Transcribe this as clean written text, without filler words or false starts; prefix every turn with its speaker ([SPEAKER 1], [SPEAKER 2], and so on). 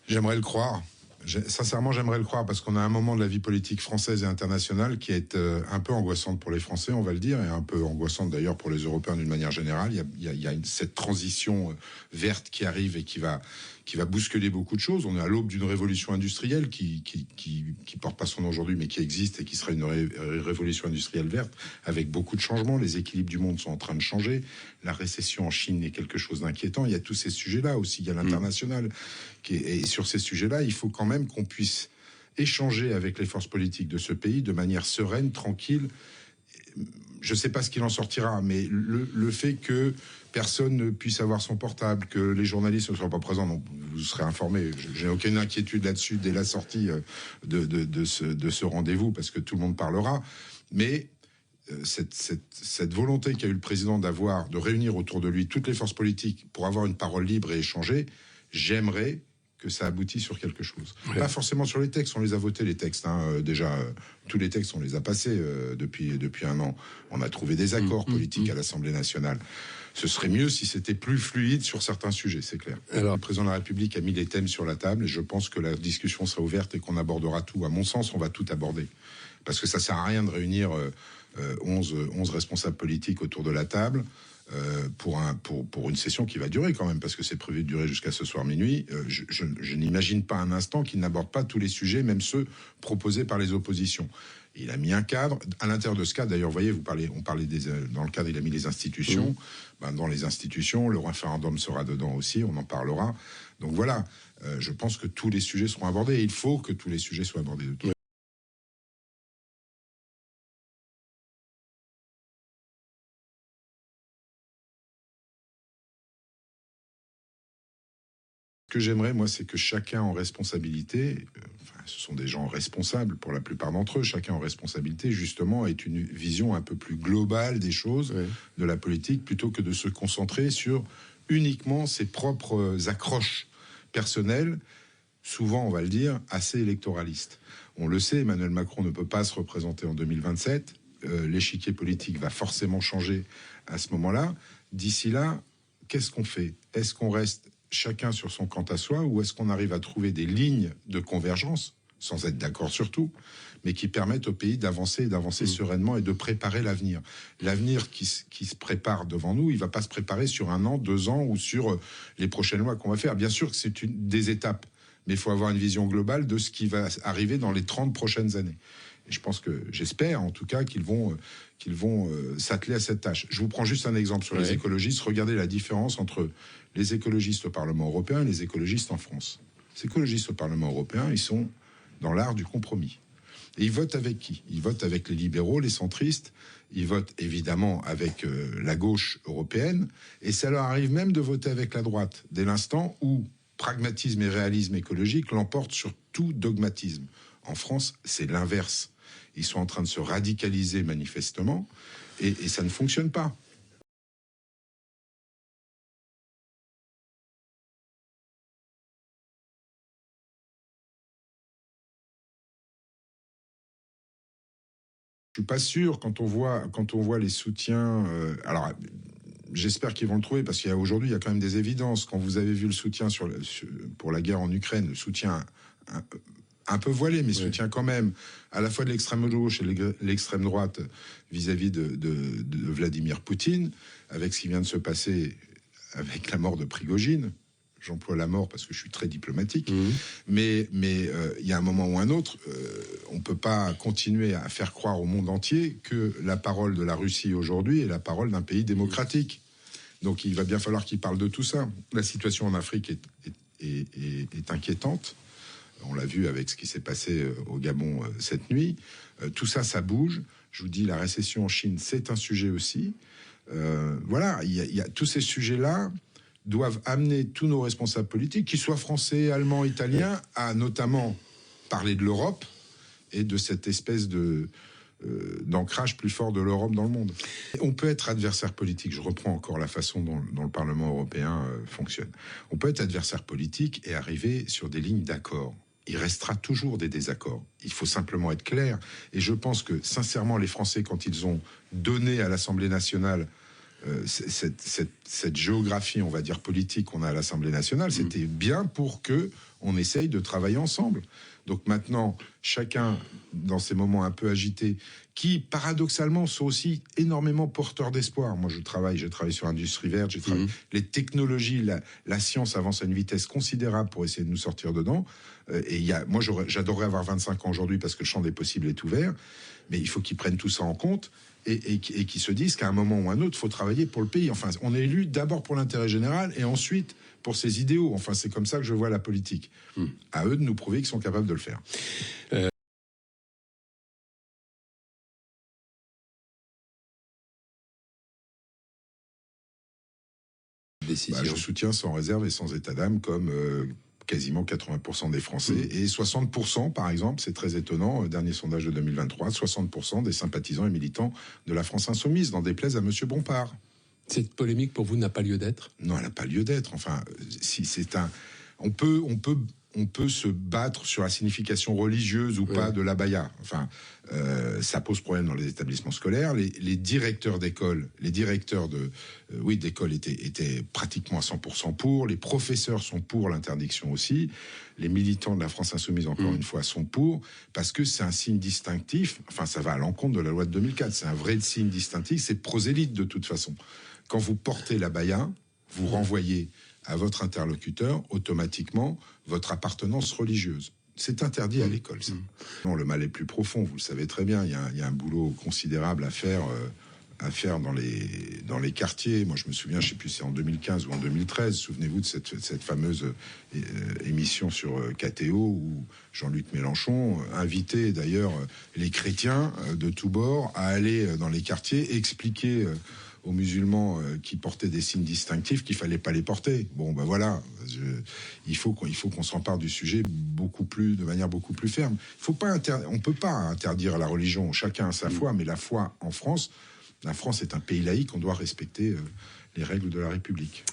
[SPEAKER 1] J'aimerais le croire. Sincèrement, j'aimerais le croire, parce qu'on a un moment de la vie politique française et internationale qui est un peu angoissante pour les Français, on va le dire, et un peu angoissante d'ailleurs pour les Européens d'une manière générale. Il y a cette transition verte qui arrive et qui va bousculer beaucoup de choses. On est à l'aube d'une révolution industrielle qui porte pas son nom aujourd'hui, mais qui existe et qui sera une révolution industrielle verte, avec beaucoup de changements. Les équilibres du monde sont en train de changer. La récession en Chine est quelque chose d'inquiétant. Il y a tous ces sujets-là aussi. Il y a l'international. Et sur ces sujets-là, il faut quand même qu'on puisse échanger avec les forces politiques de ce pays de manière sereine, tranquille. Je ne sais pas ce qu'il en sortira, mais le fait que personne ne puisse avoir son portable, que les journalistes ne soient pas présents, donc vous serez informés. Je n'ai aucune inquiétude là-dessus dès la sortie de ce rendez-vous, parce que tout le monde parlera. Mais cette volonté qu'a eu le président de réunir autour de lui toutes les forces politiques pour avoir une parole libre et échanger, j'aimerais que ça aboutit sur quelque chose. Ouais. Pas forcément sur les textes, on les a votés les textes. Déjà, tous les textes, on les a passés depuis un an. On a trouvé des accords politiques à l'Assemblée nationale. Ce serait mieux si c'était plus fluide sur certains sujets, c'est clair. Alors, le président de la République a mis les thèmes sur la table et je pense que la discussion sera ouverte et qu'on abordera tout. À mon sens, on va tout aborder. Parce que ça sert à rien de réunir 11 responsables politiques autour de la table. Pour une session qui va durer quand même, parce que c'est prévu de durer jusqu'à ce soir minuit. Je n'imagine pas un instant qu'il n'aborde pas tous les sujets, même ceux proposés par les oppositions. Il a mis un cadre. À l'intérieur de ce cadre, d'ailleurs, vous voyez, on parlait dans le cadre, il a mis les institutions. Dans les institutions, le référendum sera dedans aussi, on en parlera. Donc voilà, je pense que tous les sujets seront abordés, et il faut que tous les sujets soient abordés de tout. Ce que j'aimerais, moi, c'est que chacun en responsabilité, ce sont des gens responsables pour la plupart d'entre eux, chacun en responsabilité, justement, ait une vision un peu plus globale des choses, de la politique, plutôt que de se concentrer sur uniquement ses propres accroches personnelles, souvent, on va le dire, assez électoralistes. On le sait, Emmanuel Macron ne peut pas se représenter en 2027. L'échiquier politique va forcément changer à ce moment-là. D'ici là, qu'est-ce qu'on fait? Est-ce qu'on reste chacun sur son quant à soi, ou est-ce qu'on arrive à trouver des lignes de convergence, sans être d'accord sur tout, mais qui permettent au pays d'avancer sereinement et de préparer l'avenir. L'avenir qui se prépare devant nous, il ne va pas se préparer sur 1 an, 2 ans, ou sur les prochaines lois qu'on va faire. Bien sûr que c'est des étapes, mais il faut avoir une vision globale de ce qui va arriver dans les 30 prochaines années. Et j'espère en tout cas qu'ils vont s'atteler à cette tâche. Je vous prends juste un exemple sur les écologistes. Regardez la différence entre les écologistes au Parlement européen et les écologistes en France. Les écologistes au Parlement européen, ils sont dans l'art du compromis. Et ils votent avec qui? Ils votent avec les libéraux, les centristes. Ils votent évidemment avec la gauche européenne. Et ça leur arrive même de voter avec la droite, dès l'instant où pragmatisme et réalisme écologique l'emportent sur tout dogmatisme. En France, c'est l'inverse. Ils sont en train de se radicaliser manifestement et ça ne fonctionne pas. Je suis pas sûr quand on voit les soutiens. Alors, j'espère qu'ils vont le trouver, parce qu'aujourd'hui, il y a quand même des évidences. Quand vous avez vu le soutien pour la guerre en Ukraine, le soutien un peu voilé, mais soutien quand même, à la fois de l'extrême gauche et de l'extrême droite vis-à-vis de Vladimir Poutine, avec ce qui vient de se passer avec la mort de Prigojine. J'emploie la mort parce que je suis très diplomatique, mais il y a un moment ou un autre, on ne peut pas continuer à faire croire au monde entier que la parole de la Russie aujourd'hui est la parole d'un pays démocratique. Donc il va bien falloir qu'ils parlent de tout ça. La situation en Afrique est inquiétante. On l'a vu avec ce qui s'est passé au Gabon cette nuit. Tout ça, ça bouge. Je vous dis, la récession en Chine, c'est un sujet aussi. Voilà, il y a tous ces sujets-là doivent amener tous nos responsables politiques, qu'ils soient français, allemands, italiens, à notamment parler de l'Europe et de cette espèce d'ancrage plus fort de l'Europe dans le monde. On peut être adversaire politique, je reprends encore la façon dont le Parlement européen fonctionne. On peut être adversaire politique et arriver sur des lignes d'accord. Il restera toujours des désaccords. Il faut simplement être clair. Et je pense que, sincèrement, les Français, quand ils ont donné à l'Assemblée nationale cette géographie, on va dire politique qu'on a à l'Assemblée nationale, c'était bien pour que on essaye de travailler ensemble. Donc maintenant, chacun, dans ces moments un peu agités, qui paradoxalement sont aussi énormément porteurs d'espoir. Moi, je travaille sur l'industrie verte, les technologies, la science avance à une vitesse considérable pour essayer de nous sortir dedans. Moi, j'adorerais avoir 25 ans aujourd'hui parce que le champ des possibles est ouvert, mais il faut qu'ils prennent tout ça en compte et qu'ils se disent qu'à un moment ou un autre, il faut travailler pour le pays. Enfin, on est élu d'abord pour l'intérêt général et ensuite pour ses idéaux. Enfin, c'est comme ça que je vois la politique. À eux de nous prouver qu'ils sont capables de le faire. Je soutiens sans réserve et sans état d'âme, comme quasiment 80% des Français. Et 60%, par exemple, c'est très étonnant, dernier sondage de 2023, 60% des sympathisants et militants de la France insoumise, n'en déplaise à M. Bompard.
[SPEAKER 2] Cette polémique, pour vous, n'a pas lieu d'être?
[SPEAKER 1] Non, elle n'a pas lieu d'être. Enfin, si c'est un... On peut se battre sur la signification religieuse ou pas de l'abaya. Enfin, ça pose problème dans les établissements scolaires. Les directeurs d'école, d'école étaient pratiquement à 100% pour. Les professeurs sont pour l'interdiction aussi. Les militants de la France insoumise, encore une fois, sont pour, parce que c'est un signe distinctif. Enfin, ça va à l'encontre de la loi de 2004. C'est un vrai signe distinctif. C'est prosélyte de toute façon. Quand vous portez l'abaya, vous renvoyez à votre interlocuteur automatiquement votre appartenance religieuse. C'est interdit à l'école, ça. Non, le mal est plus profond, vous le savez très bien. Il y a un boulot considérable à faire dans les quartiers. Moi, je me souviens, je ne sais plus si c'est en 2015 ou en 2013, souvenez-vous de cette fameuse émission sur KTO où Jean-Luc Mélenchon invitait d'ailleurs les chrétiens de tous bords à aller dans les quartiers expliquer aux musulmans qui portaient des signes distinctifs qu'il fallait pas les porter. Bon, ben voilà, il faut qu'on s'empare du sujet de manière beaucoup plus ferme. On peut pas interdire la religion. Chacun a sa foi, mais la foi en France, la France est un pays laïque, on doit respecter les règles de la République.